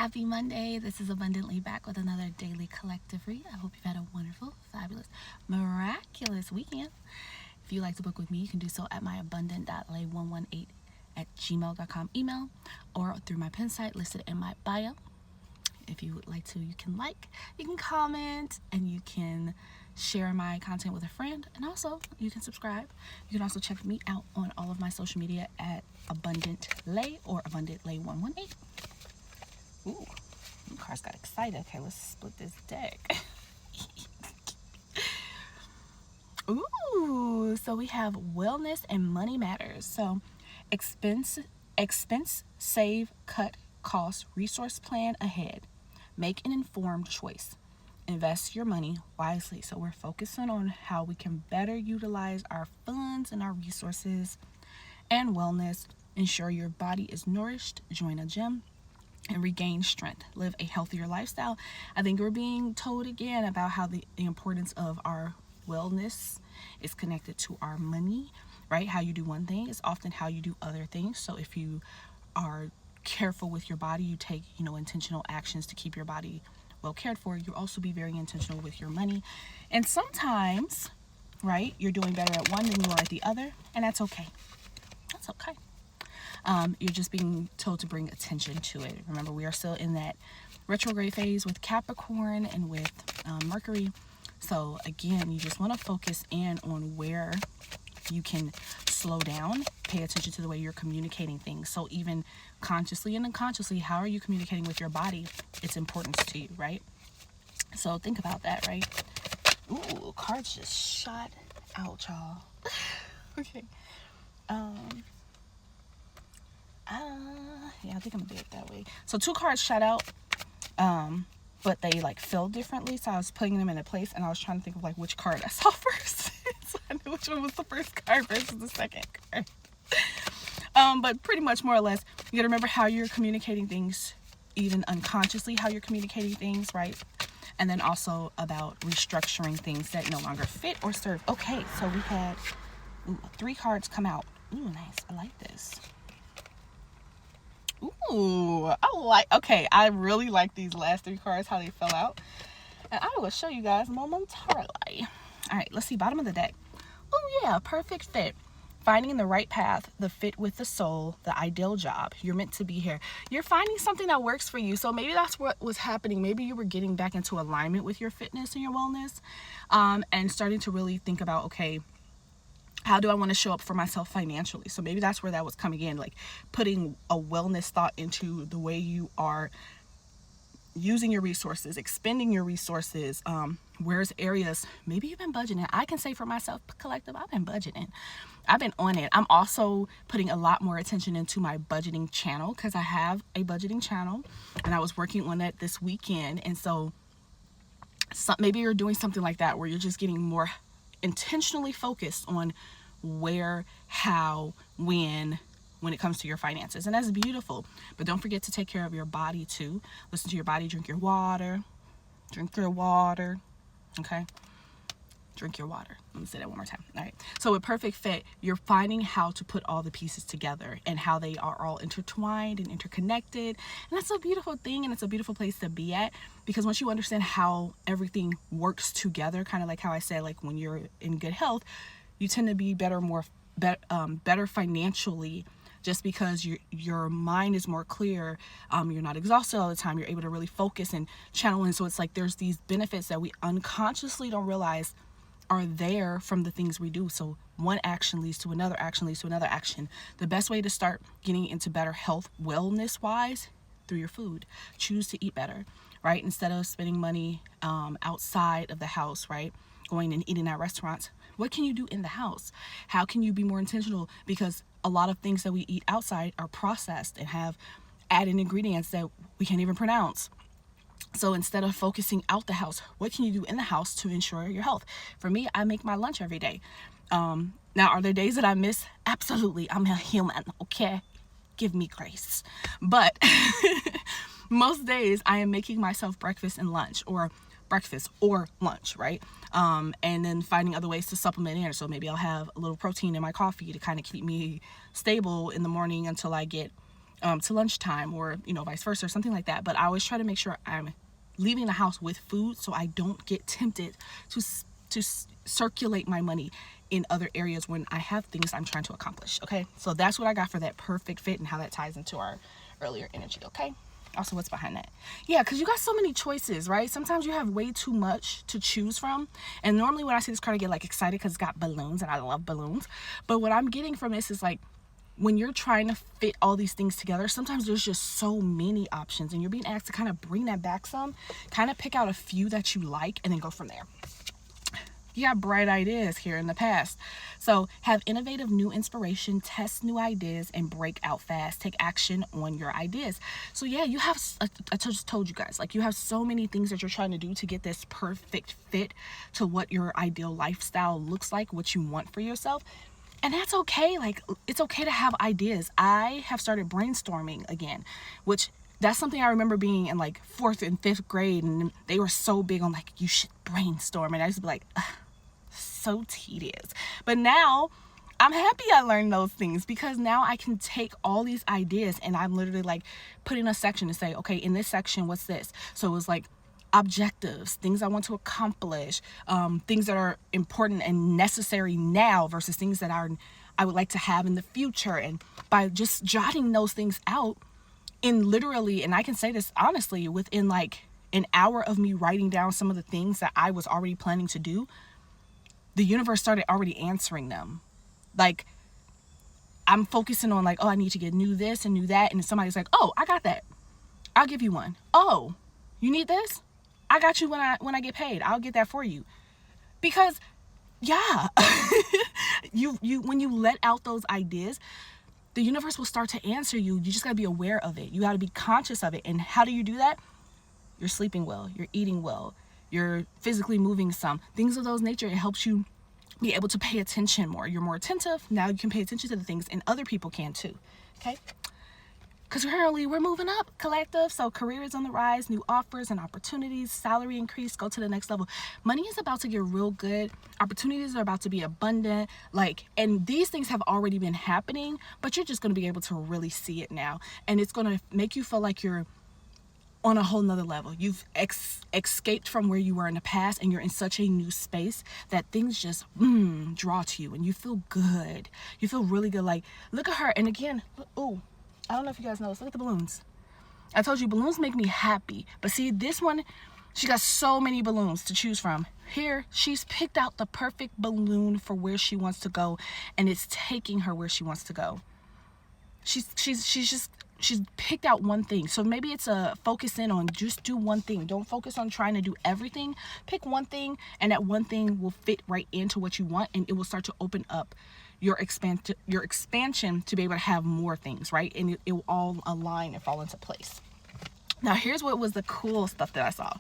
Happy Monday. This is Abundant Lei back with another daily collective read. I hope you've had a wonderful, fabulous, miraculous weekend. If you'd like to book with me, you can do so at my abundant.lay118@gmail.com email or through my pin site listed in my bio. If you would like to, you can comment, and you can share my content with a friend, and also you can subscribe. You can also check me out on all of my social media at Abundant Lei or Abundant Lei 118. Ooh, the cards got excited. Okay, let's split this deck. Ooh, so we have wellness and money matters. So expense, save, cut, cost, resource plan ahead. Make an informed choice. Invest your money wisely. So we're focusing on how we can better utilize our funds and our resources. And wellness, ensure your body is nourished, join a gym, and regain strength. Live a healthier lifestyle. I think we're being told again about how the importance of our wellness is connected to our money, right? How you do one thing is often how you do other things. So if you are careful with your body, you take, intentional actions to keep your body well cared for, you also be very intentional with your money. And sometimes, right, you're doing better at one than you are at the other, and that's okay. That's okay. You're just being told to bring attention to it. Remember, we are still in that retrograde phase with Capricorn and with Mercury. So again, you just want to focus in on where you can slow down, pay attention to the way you're communicating things. So even consciously and unconsciously, how are you communicating with your body? Its importance to you, right? So think about that, right? Ooh, cards just shot out, y'all. Okay. Yeah, I think I'm gonna do it that way. So 2 cards shot out, but they fell differently. So I was putting them into place, and I was trying to think of which card I saw first. So I knew which one was the first card versus the second card. But pretty much more or less, you gotta remember how you're communicating things, even unconsciously, how you're communicating things, right? And then also about restructuring things that no longer fit or serve. Okay, so we had 3 cards come out. Ooh, nice. I like this. Ooh, I really like these last 3 cards, how they fell out. And I will show you guys momentarily. All right, let's see, bottom of the deck. Oh yeah, perfect fit. Finding the right path, the fit with the soul, the ideal job. You're meant to be here. You're finding something that works for you. So maybe that's what was happening. Maybe you were getting back into alignment with your fitness and your wellness, and starting to really think about, okay, how do I want to show up for myself financially? So maybe that's where that was coming in, putting a wellness thought into the way you are using your resources, expending your resources. Where's areas, maybe you've been budgeting. I can say for myself, collective, I've been budgeting. I've been on it. I'm also putting a lot more attention into my budgeting channel, because I have a budgeting channel, and I was working on that this weekend. And so maybe you're doing something like that, where you're just getting more intentionally focused on where, how, when it comes to your finances. And that's beautiful. But don't forget to take care of your body too. Listen to your body. Drink your water. Okay? Drink your water. Let me say that one more time. All right. So with perfect fit, you're finding how to put all the pieces together and how they are all intertwined and interconnected. And that's a beautiful thing, and it's a beautiful place to be at, because once you understand how everything works together, kind of like how I said, when you're in good health, you tend to be better financially, just because your mind is more clear. You're not exhausted all the time. You're able to really focus and channel in. So it's there's these benefits that we unconsciously don't realize are there from the things we do. So one action leads to another action leads to another action. The best way to start getting into better health, wellness wise, through your food. Choose to eat better, right? Instead of spending money outside of the house, right? Going and eating at restaurants. What can you do in the house? How can you be more intentional? Because a lot of things that we eat outside are processed and have added ingredients that we can't even pronounce. So instead of focusing out the house, what can you do in the house to ensure your health? For me, I make my lunch every day. Now, are there days that I miss? Absolutely. I'm a human, okay? Give me grace. But most days I am making myself breakfast and lunch, or breakfast or lunch, right? And then finding other ways to supplement in. So maybe I'll have a little protein in my coffee to kind of keep me stable in the morning until I get to lunchtime, or, you know, vice versa or something like that. But I always try to make sure I'm leaving the house with food so I don't get tempted to circulate my money in other areas when I have things I'm trying to accomplish. Okay, so that's what I got for that perfect fit and how that ties into our earlier energy. Okay, also what's behind that? Yeah, because you got so many choices, right? Sometimes you have way too much to choose from, and normally when I see this card I get like excited because it's got balloons and I love balloons. But what I'm getting from this is like, when you're trying to fit all these things together, sometimes there's just so many options, and you're being asked to kind of bring that back some, kind of pick out a few that you like and then go from there. You got bright ideas here in the past. So have innovative new inspiration, test new ideas, and break out fast. Take action on your ideas. So yeah, you have, I just told you guys, like, you have so many things that you're trying to do to get this perfect fit to what your ideal lifestyle looks like, what you want for yourself. And that's okay. Like, it's okay to have ideas. I have started brainstorming again, which that's something I remember being in like 4th and 5th grade, and they were so big on like, you should brainstorm. And I used to be like, so tedious. But now I'm happy I learned those things, because now I can take all these ideas and I'm literally like put in a section to say, okay, in this section, what's this? So it was like objectives, things I want to accomplish, things that are important and necessary now versus things that I would like to have in the future. And by just jotting those things out, in literally, and I can say this honestly, within like an hour of me writing down some of the things that I was already planning to do, the universe started already answering them. Like, I'm focusing on like, oh, I need to get new this and new that. And somebody's like, oh, I got that. I'll give you one. Oh, you need this? I got you when I get paid. I'll get that for you. Because yeah, you when you let out those ideas, the universe will start to answer you. You just got to be aware of it. You got to be conscious of it. And how do you do that? You're sleeping well, you're eating well, you're physically moving some. Things of those nature, it helps you be able to pay attention more. You're more attentive. Now you can pay attention to the things, and other people can too. Okay? Because currently we're moving up, collective. So career is on the rise, new offers and opportunities, salary increase, go to the next level. Money is about to get real good. Opportunities are about to be abundant. Like, and these things have already been happening, but you're just going to be able to really see it now. And it's going to make you feel like you're on a whole nother level. You've escaped from where you were in the past, and you're in such a new space that things just draw to you, and you feel good. You feel really good. Like, look at her. And again, oh, I don't know if you guys noticed. Look at the balloons. I told you balloons make me happy. But see, this one, she got so many balloons to choose from. Here, she's picked out the perfect balloon for where she wants to go, and it's taking her where she wants to go. She's picked out one thing. So maybe it's a focus in on just do one thing. Don't focus on trying to do everything. Pick one thing, and that one thing will fit right into what you want, and it will start to open up your expansion to be able to have more things, right? And it will all align and fall into place. Now, here's what was the cool stuff that I saw.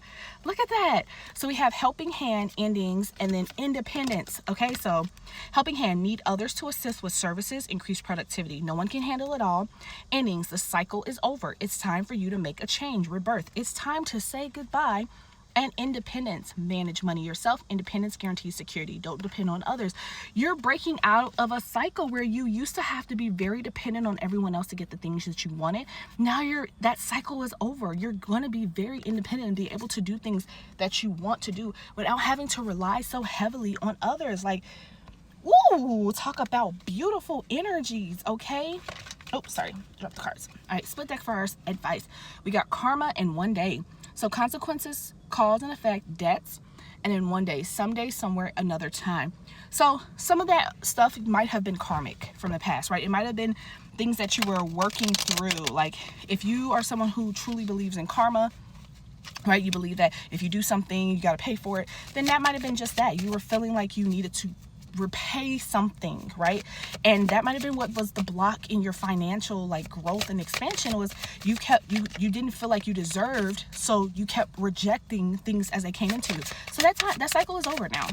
Look at that. So we have helping hand, endings, and then independence. Okay, so helping hand, need others to assist with services, increase productivity. No one can handle it all. Endings, the cycle is over. It's time for you to make a change, rebirth. It's time to say goodbye. And independence, manage money yourself. Independence guarantees security. Don't depend on others. You're breaking out of a cycle where you used to have to be very dependent on everyone else to get the things that you wanted. Now that cycle is over. You're going to be very independent and be able to do things that you want to do without having to rely so heavily on others. Like, ooh, talk about beautiful energies, okay? Oh, sorry, drop the cards. All right, split deck for our advice. We got karma and one day. So consequences, cause and effect, debts, and then one day, someday, somewhere, another time. So some of that stuff might have been karmic from the past, right? It might have been things that you were working through. Like, if you are someone who truly believes in karma, right? You believe that if you do something, you got to pay for it. Then that might have been just that. You were feeling like you needed to repay something, right? And that might have been what was the block in your financial like growth and expansion, was you didn't feel like you deserved, so you kept rejecting things as they came into you. So that cycle is over now,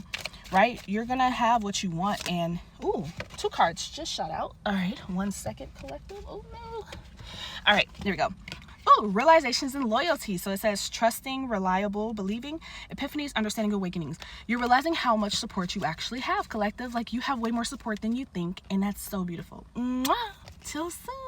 right? You're gonna have what you want. And ooh, 2 cards just shot out. All right, 1 second, collective. Oh no. All right, there we go. Oh, realizations and loyalty. So it says trusting, reliable, believing, epiphanies, understanding, awakenings. You're realizing how much support you actually have, collective. Like, you have way more support than you think, and that's so beautiful. Mwah! Till soon.